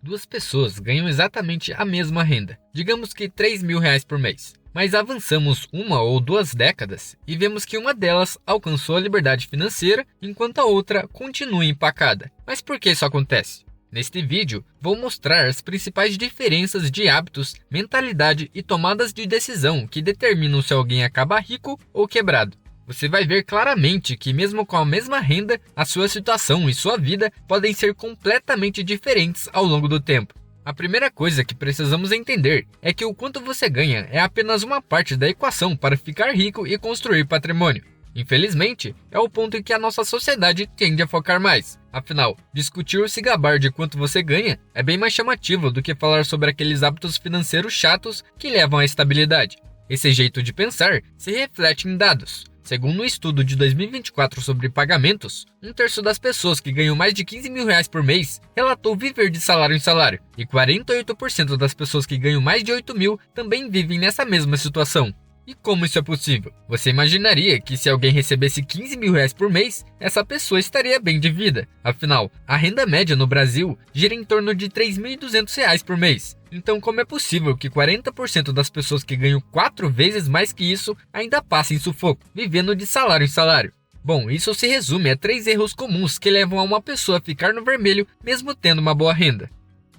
Duas pessoas ganham exatamente a mesma renda, digamos que R$ 3.000 por mês. Mas avançamos uma ou duas décadas e vemos que uma delas alcançou a liberdade financeira enquanto a outra continua empacada. Mas por que isso acontece? Neste vídeo, vou mostrar as principais diferenças de hábitos, mentalidade e tomadas de decisão que determinam se alguém acaba rico ou quebrado. Você vai ver claramente que mesmo com a mesma renda, a sua situação e sua vida podem ser completamente diferentes ao longo do tempo. A primeira coisa que precisamos entender é que o quanto você ganha é apenas uma parte da equação para ficar rico e construir patrimônio. Infelizmente, é o ponto em que a nossa sociedade tende a focar mais. Afinal, discutir ou se gabar de quanto você ganha é bem mais chamativo do que falar sobre aqueles hábitos financeiros chatos que levam à estabilidade. Esse jeito de pensar se reflete em dados. Segundo um estudo de 2024 sobre pagamentos, 1/3 das pessoas que ganham mais de R$ 15.000 por mês relatou viver de salário em salário, e 48% das pessoas que ganham mais de R$ 8.000 também vivem nessa mesma situação. E como isso é possível? Você imaginaria que se alguém recebesse R$ 15.000 por mês, essa pessoa estaria bem de vida. Afinal, a renda média no Brasil gira em torno de R$ 3.200 por mês. Então, como é possível que 40% das pessoas que ganham 4 vezes mais que isso ainda passem sufoco, vivendo de salário em salário? Bom, isso se resume a 3 erros comuns que levam a uma pessoa a ficar no vermelho mesmo tendo uma boa renda.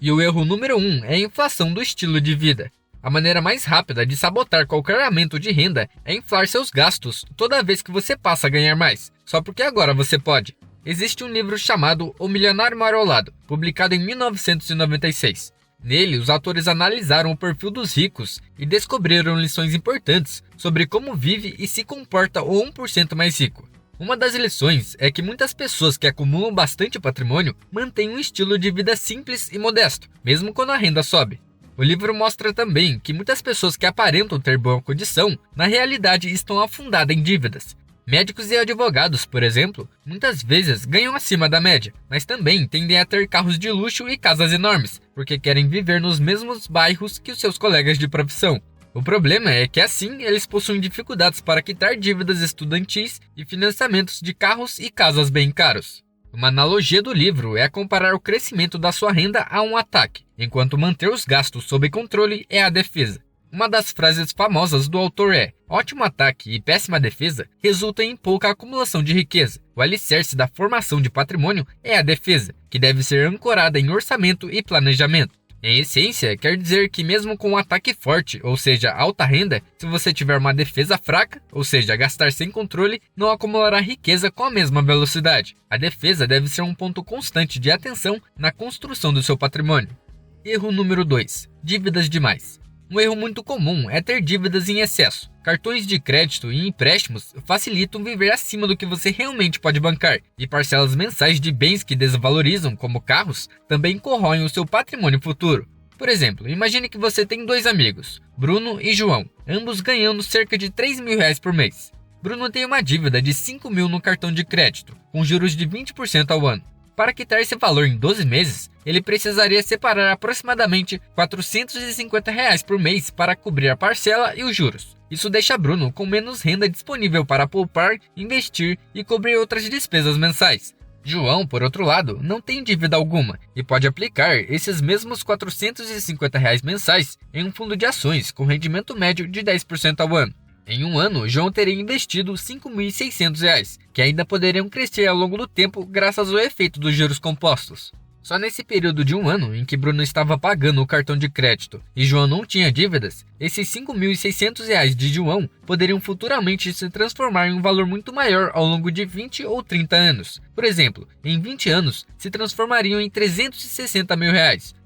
E o erro número 1 é a inflação do estilo de vida. A maneira mais rápida de sabotar qualquer aumento de renda é inflar seus gastos toda vez que você passa a ganhar mais, só porque agora você pode. Existe um livro chamado O Milionário Marolado, publicado em 1996. Nele, os autores analisaram o perfil dos ricos e descobriram lições importantes sobre como vive e se comporta o 1% mais rico. Uma das lições é que muitas pessoas que acumulam bastante patrimônio mantêm um estilo de vida simples e modesto, mesmo quando a renda sobe. O livro mostra também que muitas pessoas que aparentam ter boa condição, na realidade estão afundadas em dívidas. Médicos e advogados, por exemplo, muitas vezes ganham acima da média, mas também tendem a ter carros de luxo e casas enormes, porque querem viver nos mesmos bairros que os seus colegas de profissão. O problema é que assim eles possuem dificuldades para quitar dívidas estudantis e financiamentos de carros e casas bem caros. Uma analogia do livro é comparar o crescimento da sua renda a um ataque, enquanto manter os gastos sob controle é a defesa. Uma das frases famosas do autor é: ótimo ataque e péssima defesa resultam em pouca acumulação de riqueza. O alicerce da formação de patrimônio é a defesa, que deve ser ancorada em orçamento e planejamento. Em essência, quer dizer que mesmo com um ataque forte, ou seja, alta renda, se você tiver uma defesa fraca, ou seja, gastar sem controle, não acumulará riqueza com a mesma velocidade. A defesa deve ser um ponto constante de atenção na construção do seu patrimônio. Erro número 2. Dívidas demais. Um erro muito comum é ter dívidas em excesso. Cartões de crédito e empréstimos facilitam viver acima do que você realmente pode bancar, e parcelas mensais de bens que desvalorizam, como carros, também corroem o seu patrimônio futuro. Por exemplo, imagine que você tem 2 amigos, Bruno e João, ambos ganhando cerca de R$ 3.000 por mês. Bruno tem uma dívida de R$ 5.000 no cartão de crédito, com juros de 20% ao ano. Para quitar esse valor em 12 meses, ele precisaria separar aproximadamente R$ 450 por mês para cobrir a parcela e os juros. Isso deixa Bruno com menos renda disponível para poupar, investir e cobrir outras despesas mensais. João, por outro lado, não tem dívida alguma e pode aplicar esses mesmos R$ 450 mensais em um fundo de ações com rendimento médio de 10% ao ano. Em um ano, João teria investido R$ 5.600, que ainda poderiam crescer ao longo do tempo graças ao efeito dos juros compostos. Só nesse período de um ano em que Bruno estava pagando o cartão de crédito e João não tinha dívidas, esses R$ 5.600 de João poderiam futuramente se transformar em um valor muito maior ao longo de 20 ou 30 anos. Por exemplo, em 20 anos se transformariam em R$ 360 mil,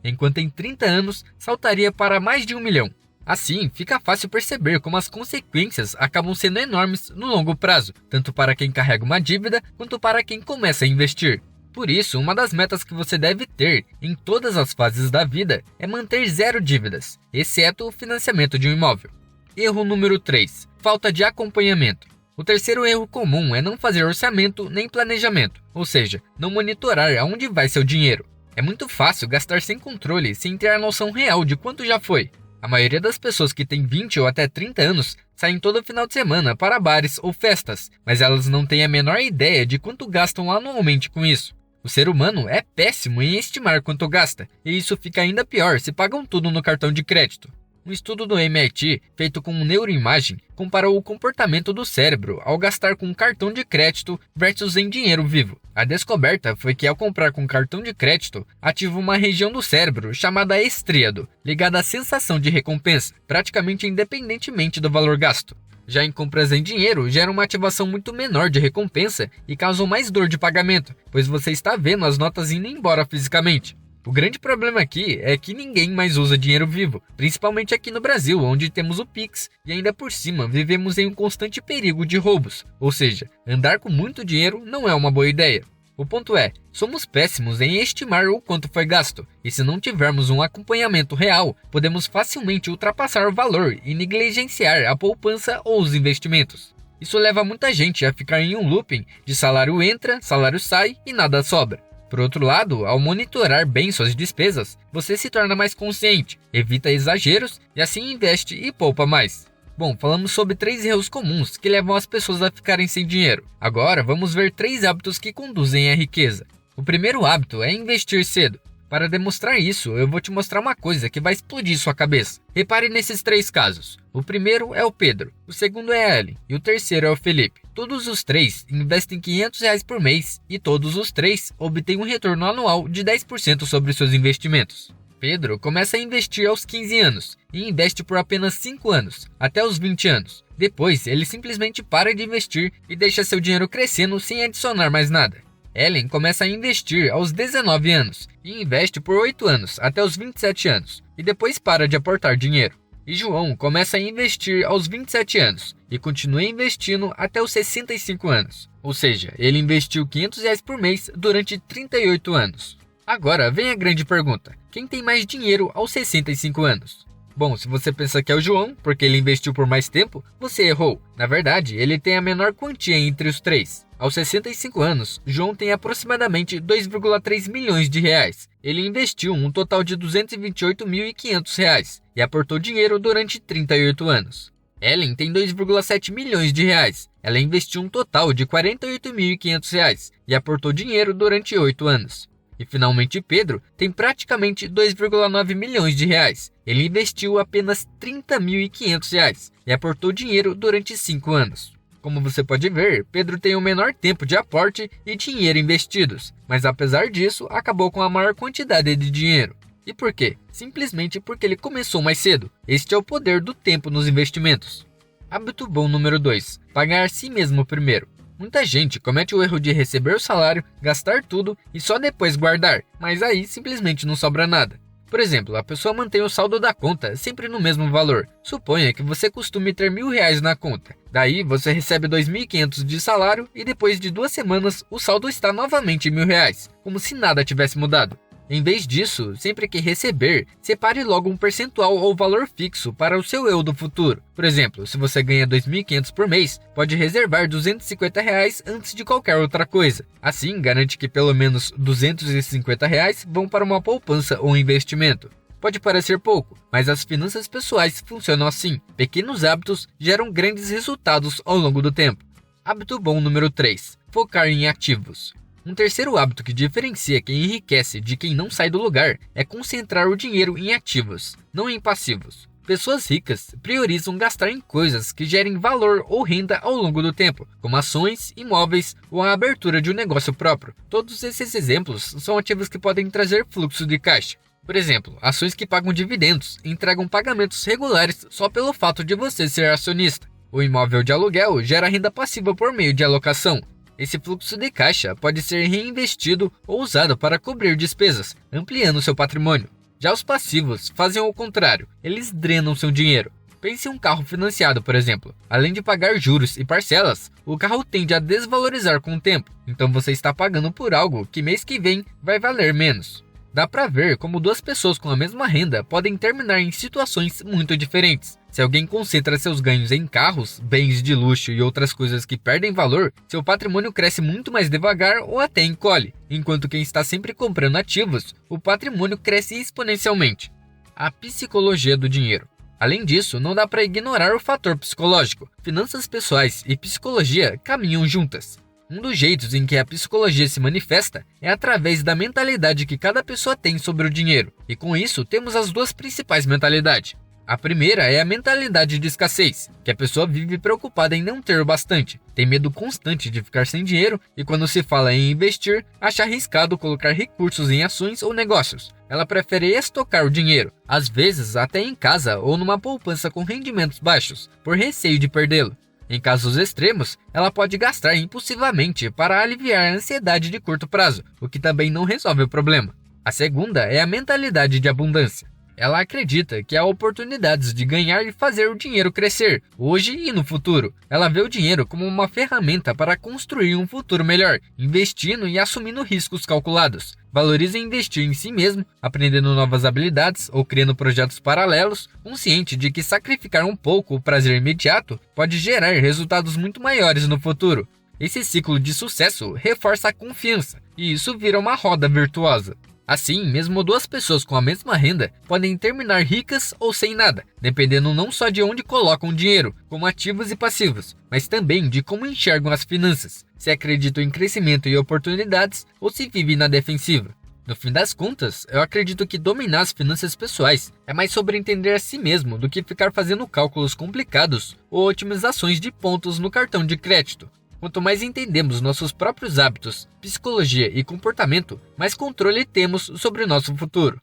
enquanto em 30 anos saltaria para mais de R$ 1 milhão. Assim, fica fácil perceber como as consequências acabam sendo enormes no longo prazo, tanto para quem carrega uma dívida quanto para quem começa a investir. Por isso, uma das metas que você deve ter em todas as fases da vida é manter 0 dívidas, exceto o financiamento de um imóvel. Erro número 3. Falta de acompanhamento. O terceiro erro comum é não fazer orçamento nem planejamento, ou seja, não monitorar aonde vai seu dinheiro. É muito fácil gastar sem controle, sem ter a noção real de quanto já foi. A maioria das pessoas que tem 20 ou até 30 anos saem todo final de semana para bares ou festas, mas elas não têm a menor ideia de quanto gastam anualmente com isso. O ser humano é péssimo em estimar quanto gasta, e isso fica ainda pior se pagam tudo no cartão de crédito. Um estudo do MIT, feito com neuroimagem, comparou o comportamento do cérebro ao gastar com cartão de crédito versus em dinheiro vivo. A descoberta foi que ao comprar com cartão de crédito, ativa uma região do cérebro chamada estríado, ligada à sensação de recompensa, praticamente independentemente do valor gasto. Já em compras em dinheiro, gera uma ativação muito menor de recompensa e causam mais dor de pagamento, pois você está vendo as notas indo embora fisicamente. O grande problema aqui é que ninguém mais usa dinheiro vivo, principalmente aqui no Brasil, onde temos o Pix e ainda por cima vivemos em um constante perigo de roubos, ou seja, andar com muito dinheiro não é uma boa ideia. O ponto é, somos péssimos em estimar o quanto foi gasto, e se não tivermos um acompanhamento real, podemos facilmente ultrapassar o valor e negligenciar a poupança ou os investimentos. Isso leva muita gente a ficar em um looping de salário entra, salário sai e nada sobra. Por outro lado, ao monitorar bem suas despesas, você se torna mais consciente, evita exageros e assim investe e poupa mais. Bom, falamos sobre 3 erros comuns que levam as pessoas a ficarem sem dinheiro. Agora vamos ver 3 hábitos que conduzem à riqueza. O primeiro hábito é investir cedo. Para demonstrar isso, eu vou te mostrar uma coisa que vai explodir sua cabeça. Repare nesses 3 casos. O primeiro é o Pedro, o segundo é a Ellen e o terceiro é o Felipe. Todos os 3 investem R$500 por mês e todos os 3 obtêm um retorno anual de 10% sobre seus investimentos. Pedro começa a investir aos 15 anos e investe por apenas 5 anos, até os 20 anos. Depois, ele simplesmente para de investir e deixa seu dinheiro crescendo sem adicionar mais nada. Ellen começa a investir aos 19 anos e investe por 8 anos, até os 27 anos, e depois para de aportar dinheiro. E João começa a investir aos 27 anos e continua investindo até os 65 anos. Ou seja, ele investiu R$500 por mês durante 38 anos. Agora vem a grande pergunta: quem tem mais dinheiro aos 65 anos? Bom, se você pensa que é o João, porque ele investiu por mais tempo, você errou. Na verdade, ele tem a menor quantia entre os 3. Aos 65 anos, João tem aproximadamente 2,3 milhões de reais. Ele investiu um total de R$228.500 e aportou dinheiro durante 38 anos. Ellen tem 2,7 milhões de reais. Ela investiu um total de R$48.500 e aportou dinheiro durante 8 anos. E finalmente Pedro tem praticamente 2,9 milhões de reais. Ele investiu apenas R$30.500 e aportou dinheiro durante 5 anos. Como você pode ver, Pedro tem o menor tempo de aporte e dinheiro investidos, mas apesar disso, acabou com a maior quantidade de dinheiro. E por quê? Simplesmente porque ele começou mais cedo. Este é o poder do tempo nos investimentos. Hábito bom número 2. Pagar a si mesmo primeiro. Muita gente comete o erro de receber o salário, gastar tudo e só depois guardar, mas aí simplesmente não sobra nada. Por exemplo, a pessoa mantém o saldo da conta sempre no mesmo valor. Suponha que você costume ter R$1.000 na conta. Daí você recebe R$2.500 de salário e depois de 2 semanas o saldo está novamente em R$1.000, como se nada tivesse mudado. Em vez disso, sempre que receber, separe logo um percentual ou valor fixo para o seu eu do futuro. Por exemplo, se você ganha R$2.500 por mês, pode reservar R$250 antes de qualquer outra coisa. Assim, garante que pelo menos R$250 vão para uma poupança ou investimento. Pode parecer pouco, mas as finanças pessoais funcionam assim. Pequenos hábitos geram grandes resultados ao longo do tempo. Hábito bom número 3. Focar em ativos. Um terceiro hábito que diferencia quem enriquece de quem não sai do lugar é concentrar o dinheiro em ativos, não em passivos. Pessoas ricas priorizam gastar em coisas que gerem valor ou renda ao longo do tempo, como ações, imóveis ou a abertura de um negócio próprio. Todos esses exemplos são ativos que podem trazer fluxo de caixa. Por exemplo, ações que pagam dividendos entregam pagamentos regulares só pelo fato de você ser acionista. O imóvel de aluguel gera renda passiva por meio de alocação. Esse fluxo de caixa pode ser reinvestido ou usado para cobrir despesas, ampliando seu patrimônio. Já os passivos fazem o contrário, eles drenam seu dinheiro. Pense em um carro financiado, por exemplo. Além de pagar juros e parcelas, o carro tende a desvalorizar com o tempo, então você está pagando por algo que mês que vem vai valer menos. Dá para ver como 2 pessoas com a mesma renda podem terminar em situações muito diferentes. Se alguém concentra seus ganhos em carros, bens de luxo e outras coisas que perdem valor, seu patrimônio cresce muito mais devagar ou até encolhe, enquanto quem está sempre comprando ativos, o patrimônio cresce exponencialmente. A psicologia do dinheiro. Além disso, não dá para ignorar o fator psicológico. Finanças pessoais e psicologia caminham juntas. Um dos jeitos em que a psicologia se manifesta é através da mentalidade que cada pessoa tem sobre o dinheiro, e com isso temos as duas principais mentalidades. A primeira é a mentalidade de escassez, que a pessoa vive preocupada em não ter o bastante, tem medo constante de ficar sem dinheiro e quando se fala em investir, acha arriscado colocar recursos em ações ou negócios. Ela prefere estocar o dinheiro, às vezes até em casa ou numa poupança com rendimentos baixos, por receio de perdê-lo. Em casos extremos, ela pode gastar impulsivamente para aliviar a ansiedade de curto prazo, o que também não resolve o problema. A segunda é a mentalidade de abundância. Ela acredita que há oportunidades de ganhar e fazer o dinheiro crescer, hoje e no futuro. Ela vê o dinheiro como uma ferramenta para construir um futuro melhor, investindo e assumindo riscos calculados. Valoriza investir em si mesmo, aprendendo novas habilidades ou criando projetos paralelos, consciente de que sacrificar um pouco o prazer imediato pode gerar resultados muito maiores no futuro. Esse ciclo de sucesso reforça a confiança, e isso vira uma roda virtuosa. Assim, mesmo duas pessoas com a mesma renda podem terminar ricas ou sem nada, dependendo não só de onde colocam o dinheiro, como ativos e passivos, mas também de como enxergam as finanças, se acreditam em crescimento e oportunidades ou se vivem na defensiva. No fim das contas, eu acredito que dominar as finanças pessoais é mais sobre entender a si mesmo do que ficar fazendo cálculos complicados ou otimizações de pontos no cartão de crédito. Quanto mais entendemos nossos próprios hábitos, psicologia e comportamento, mais controle temos sobre o nosso futuro.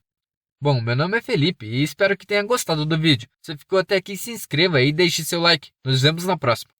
Bom, meu nome é Felipe e espero que tenha gostado do vídeo. Se ficou até aqui, se inscreva e deixe seu like. Nos vemos na próxima.